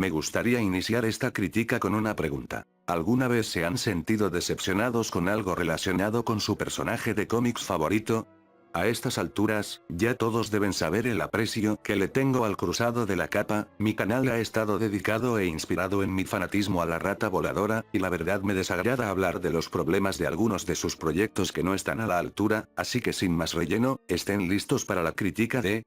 Me gustaría iniciar esta crítica con una pregunta. ¿Alguna vez se han sentido decepcionados con algo relacionado con su personaje de cómics favorito? A estas alturas, ya todos deben saber el aprecio que le tengo al Cruzado de la Capa. Mi canal ha estado dedicado e inspirado en mi fanatismo a la Rata Voladora, y la verdad me desagrada hablar de los problemas de algunos de sus proyectos que no están a la altura, así que sin más relleno, estén listos para la crítica de...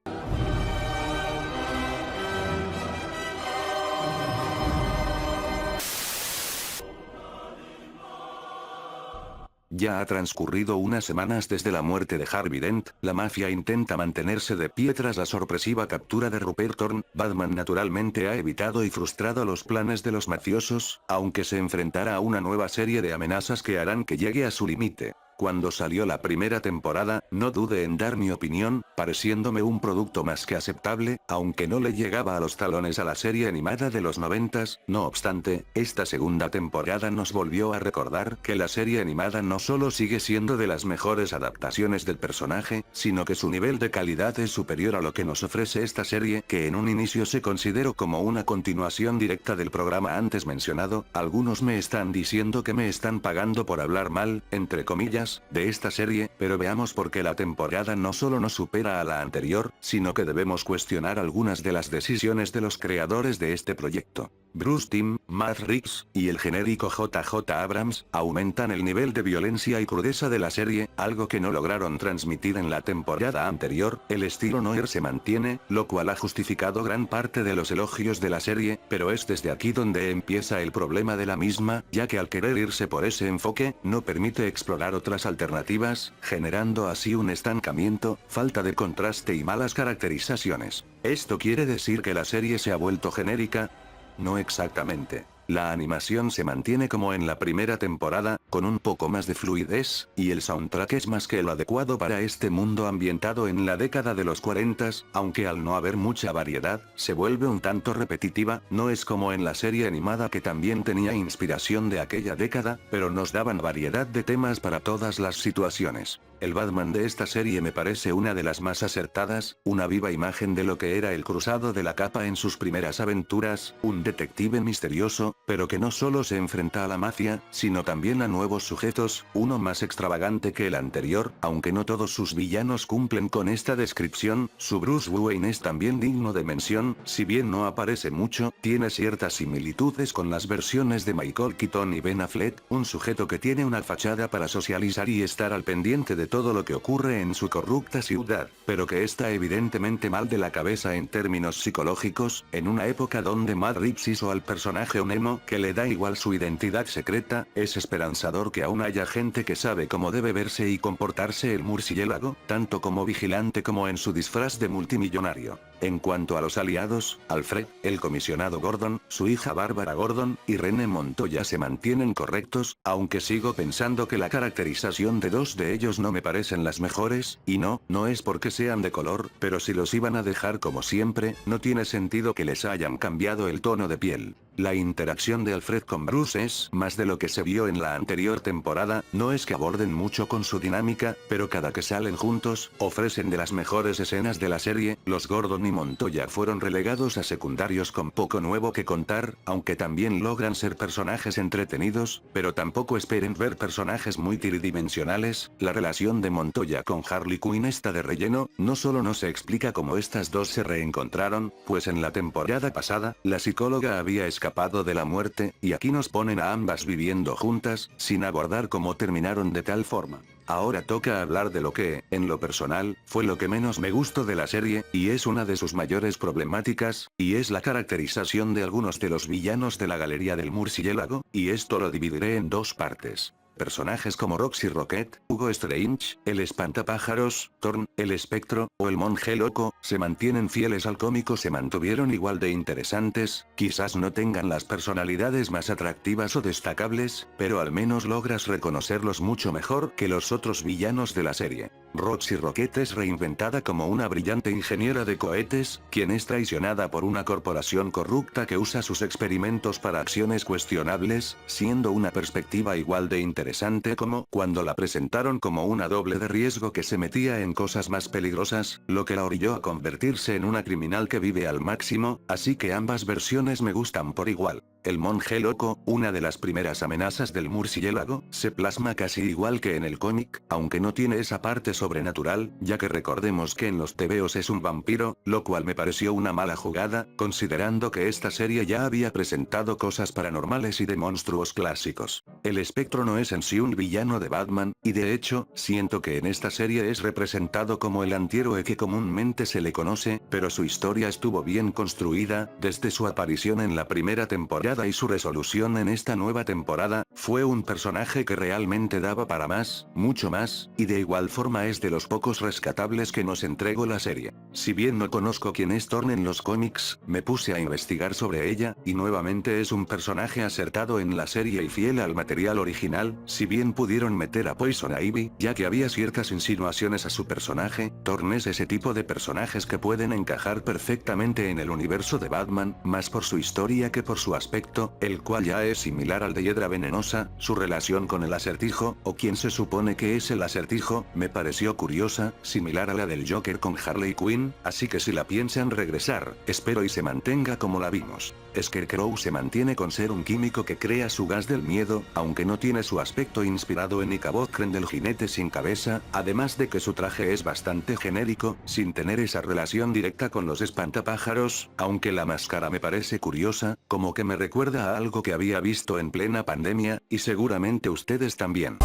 Ya ha transcurrido unas semanas desde la muerte de Harvey Dent, la mafia intenta mantenerse de pie tras la sorpresiva captura de Rupert Thorne. Batman naturalmente ha evitado y frustrado los planes de los mafiosos, aunque se enfrentará a una nueva serie de amenazas que harán que llegue a su límite. Cuando salió la primera temporada, no dudé en dar mi opinión, pareciéndome un producto más que aceptable, aunque no le llegaba a los talones a la serie animada de los 90s. No obstante, esta segunda temporada nos volvió a recordar que la serie animada no solo sigue siendo de las mejores adaptaciones del personaje, sino que su nivel de calidad es superior a lo que nos ofrece esta serie, que en un inicio se consideró como una continuación directa del programa antes mencionado. Algunos me están diciendo que me están pagando por hablar mal, entre comillas, de esta serie, pero veamos por qué la temporada no solo no supera a la anterior, sino que debemos cuestionar algunas de las decisiones de los creadores de este proyecto. Bruce Timm, Matt Reeves, y el genérico JJ Abrams, aumentan el nivel de violencia y crudeza de la serie, algo que no lograron transmitir en la temporada anterior. El estilo noir se mantiene, lo cual ha justificado gran parte de los elogios de la serie, pero es desde aquí donde empieza el problema de la misma, ya que al querer irse por ese enfoque, no permite explorar otras alternativas, generando así un estancamiento, falta de contraste y malas caracterizaciones. ¿Esto quiere decir que la serie se ha vuelto genérica? No exactamente. La animación se mantiene como en la primera temporada, con un poco más de fluidez, y el soundtrack es más que el adecuado para este mundo ambientado en la década de los 40, aunque al no haber mucha variedad, se vuelve un tanto repetitiva. No es como en la serie animada, que también tenía inspiración de aquella década, pero nos daban variedad de temas para todas las situaciones. El Batman de esta serie me parece una de las más acertadas, una viva imagen de lo que era el Cruzado de la Capa en sus primeras aventuras, un detective misterioso, pero que no solo se enfrenta a la mafia, sino también a nuevos sujetos, uno más extravagante que el anterior. Aunque no todos sus villanos cumplen con esta descripción, su Bruce Wayne es también digno de mención. Si bien no aparece mucho, tiene ciertas similitudes con las versiones de Michael Keaton y Ben Affleck, un sujeto que tiene una fachada para socializar y estar al pendiente de todo lo que ocurre en su corrupta ciudad, pero que está evidentemente mal de la cabeza en términos psicológicos. En una época donde Matt Reeves hizo al personaje un emo que le da igual su identidad secreta, es esperanzador que aún haya gente que sabe cómo debe verse y comportarse el murciélago, tanto como vigilante como en su disfraz de multimillonario. En cuanto a los aliados, Alfred, el comisionado Gordon, su hija Bárbara Gordon, y René Montoya se mantienen correctos, aunque sigo pensando que la caracterización de dos de ellos no me parecen las mejores, y no es porque sean de color, pero si los iban a dejar como siempre, no tiene sentido que les hayan cambiado el tono de piel. La interacción de Alfred con Bruce es más de lo que se vio en la anterior temporada. No es que aborden mucho con su dinámica, pero cada que salen juntos, ofrecen de las mejores escenas de la serie. Los Gordon y Montoya fueron relegados a secundarios con poco nuevo que contar, aunque también logran ser personajes entretenidos, pero tampoco esperen ver personajes muy tridimensionales. La relación de Montoya con Harley Quinn está de relleno. No solo no se explica cómo estas dos se reencontraron, pues en la temporada pasada, la psicóloga había escapado de la muerte, y aquí nos ponen a ambas viviendo juntas, sin abordar cómo terminaron de tal forma. Ahora toca hablar de lo que, en lo personal, fue lo que menos me gustó de la serie, y es una de sus mayores problemáticas, y es la caracterización de algunos de los villanos de la Galería del Murciélago, y esto lo dividiré en dos partes. Personajes como Roxy Rocket, Hugo Strange, el Espantapájaros, Thorn, el Espectro, o el Monje Loco, se mantienen fieles al cómico, se mantuvieron igual de interesantes, quizás no tengan las personalidades más atractivas o destacables, pero al menos logras reconocerlos mucho mejor que los otros villanos de la serie. Roxy Rocket es reinventada como una brillante ingeniera de cohetes, quien es traicionada por una corporación corrupta que usa sus experimentos para acciones cuestionables, siendo una perspectiva igual de interesante como cuando la presentaron como una doble de riesgo que se metía en cosas más peligrosas, lo que la orilló a convertirse en una criminal que vive al máximo, así que ambas versiones me gustan por igual. El Monje Loco, una de las primeras amenazas del murciélago, se plasma casi igual que en el cómic, aunque no tiene esa parte sobrenatural, ya que recordemos que en los tebeos es un vampiro, lo cual me pareció una mala jugada, considerando que esta serie ya había presentado cosas paranormales y de monstruos clásicos. El Espectro no es en sí un villano de Batman, y de hecho, siento que en esta serie es representado como el antihéroe que comúnmente se le conoce, pero su historia estuvo bien construida, desde su aparición en la primera temporada y su resolución en esta nueva temporada, fue un personaje que realmente daba para más, mucho más, y de igual forma es de los pocos rescatables que nos entregó la serie. Si bien no conozco quién es Thorn en los cómics, me puse a investigar sobre ella, y nuevamente es un personaje acertado en la serie y fiel al material original, si bien pudieron meter a Poison Ivy, ya que había ciertas insinuaciones a su personaje, Thorn es ese tipo de personajes que pueden encajar perfectamente en el universo de Batman, más por su historia que por su aspecto, el cual ya es similar al de Hiedra Venenosa, su relación con el Acertijo, o quien se supone que es el Acertijo, me pareció curiosa, similar a la del Joker con Harley Quinn, así que si la piensan regresar, espero y se mantenga como la vimos. Scarecrow se mantiene con ser un químico que crea su gas del miedo, aunque no tiene su aspecto inspirado en Ichabod del jinete sin cabeza, además de que su traje es bastante genérico, sin tener esa relación directa con los espantapájaros, aunque la máscara me parece curiosa, como que me recuerda a algo que había visto en plena pandemia, y seguramente ustedes también.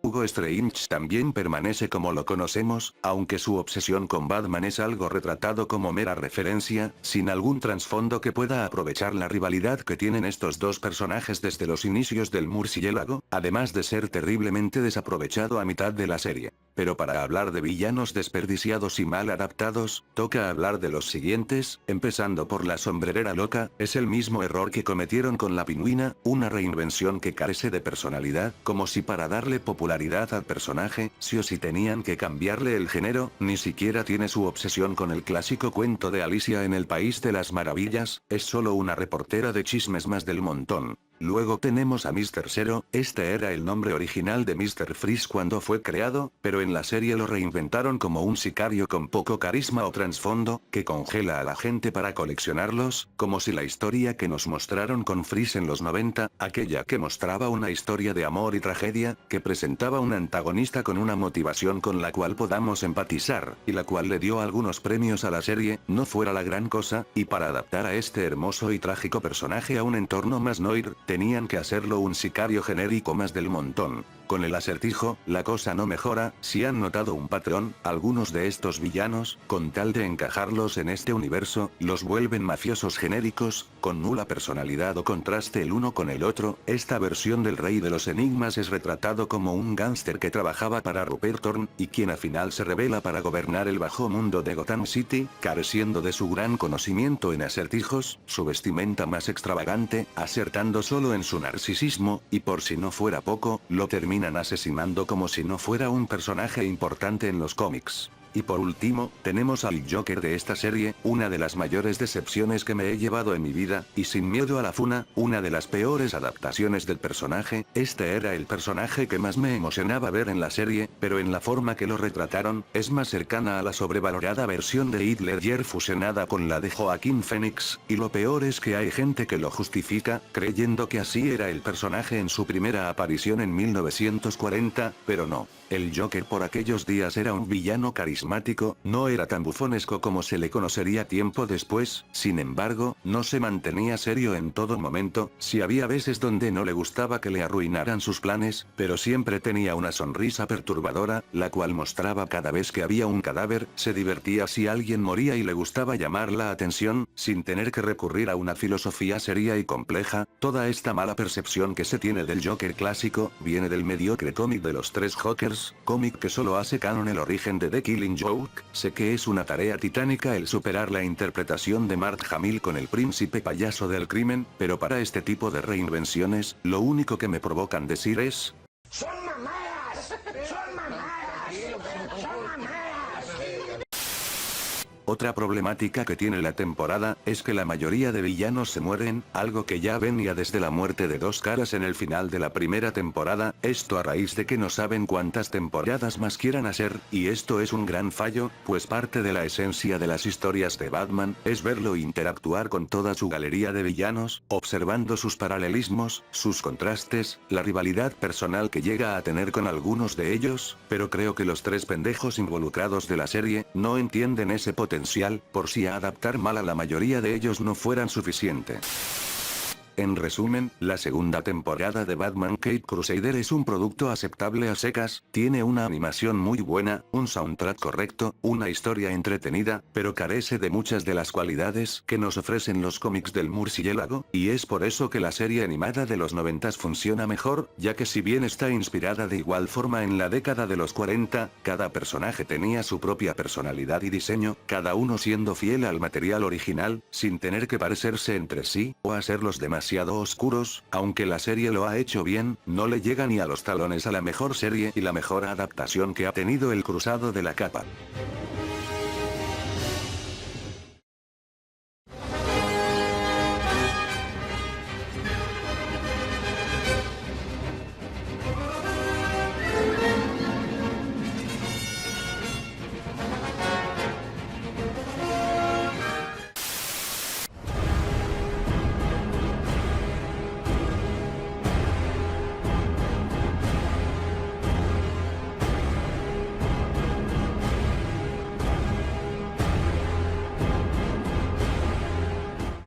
Hugo Strange también permanece como lo conocemos, aunque su obsesión con Batman es algo retratado como mera referencia, sin algún trasfondo que pueda aprovechar la rivalidad que tienen estos dos personajes desde los inicios del murciélago, además de ser terriblemente desaprovechado a mitad de la serie. Pero para hablar de villanos desperdiciados y mal adaptados, toca hablar de los siguientes, empezando por la Sombrerera Loca, es el mismo error que cometieron con la Pingüina, una reinvención que carece de personalidad, como si para darle popularidad al personaje, sí o sí tenían que cambiarle el género, ni siquiera tiene su obsesión con el clásico cuento de Alicia en el País de las Maravillas, es solo una reportera de chismes más del montón. Luego tenemos a Mr. Zero, este era el nombre original de Mr. Freeze cuando fue creado, pero en la serie lo reinventaron como un sicario con poco carisma o trasfondo, que congela a la gente para coleccionarlos, como si la historia que nos mostraron con Freeze en los 90, aquella que mostraba una historia de amor y tragedia, que presentaba un antagonista con una motivación con la cual podamos empatizar, y la cual le dio algunos premios a la serie, no fuera la gran cosa, y para adaptar a este hermoso y trágico personaje a un entorno más noir, tenían que hacerlo un sicario genérico más del montón. Con el Acertijo, la cosa no mejora, si han notado un patrón, algunos de estos villanos, con tal de encajarlos en este universo, los vuelven mafiosos genéricos, con nula personalidad o contraste el uno con el otro. Esta versión del Rey de los Enigmas es retratado como un gángster que trabajaba para Rupert Thorne, y quien al final se revela para gobernar el bajo mundo de Gotham City, careciendo de su gran conocimiento en acertijos, su vestimenta más extravagante, acertando solo en su narcisismo, y por si no fuera poco, lo terminan asesinando como si no fuera un personaje importante en los cómics. Y por último, tenemos al Joker de esta serie, una de las mayores decepciones que me he llevado en mi vida, y sin miedo a la funa, una de las peores adaptaciones del personaje. Este era el personaje que más me emocionaba ver en la serie, pero en la forma que lo retrataron, es más cercana a la sobrevalorada versión de Heath Ledger fusionada con la de Joaquín Phoenix, y lo peor es que hay gente que lo justifica, creyendo que así era el personaje en su primera aparición en 1940, pero no. El Joker por aquellos días era un villano carismático carismático, no era tan bufonesco como se le conocería tiempo después, sin embargo, no se mantenía serio en todo momento, si había veces donde no le gustaba que le arruinaran sus planes, pero siempre tenía una sonrisa perturbadora, la cual mostraba cada vez que había un cadáver, se divertía si alguien moría y le gustaba llamar la atención, sin tener que recurrir a una filosofía seria y compleja. Toda esta mala percepción que se tiene del Joker clásico, viene del mediocre cómic de los tres Jokers, cómic que solo hace canon el origen de The Killing Joke. Sé que es una tarea titánica el superar la interpretación de Mark Hamill con el príncipe payaso del crimen, pero para este tipo de reinvenciones, lo único que me provocan decir es: ¡son mamadas! ¡Son mamadas! ¡Son mamadas! Otra problemática que tiene la temporada, es que la mayoría de villanos se mueren, algo que ya venía desde la muerte de Dos Caras en el final de la primera temporada, esto a raíz de que no saben cuántas temporadas más quieran hacer, y esto es un gran fallo, pues parte de la esencia de las historias de Batman, es verlo interactuar con toda su galería de villanos, observando sus paralelismos, sus contrastes, la rivalidad personal que llega a tener con algunos de ellos, pero creo que los tres pendejos involucrados de la serie, no entienden ese potencial, por si a adaptar mal a la mayoría de ellos no fueran suficiente. En resumen, la segunda temporada de Batman Caped Crusader es un producto aceptable a secas, tiene una animación muy buena, un soundtrack correcto, una historia entretenida, pero carece de muchas de las cualidades que nos ofrecen los cómics del murciélago, y es por eso que la serie animada de los 90 funciona mejor, ya que si bien está inspirada de igual forma en la década de los 40, cada personaje tenía su propia personalidad y diseño, cada uno siendo fiel al material original, sin tener que parecerse entre sí, o hacerlos demasiado oscuros. Aunque la serie lo ha hecho bien, no le llega ni a los talones a la mejor serie y la mejor adaptación que ha tenido El Cruzado de la Capa.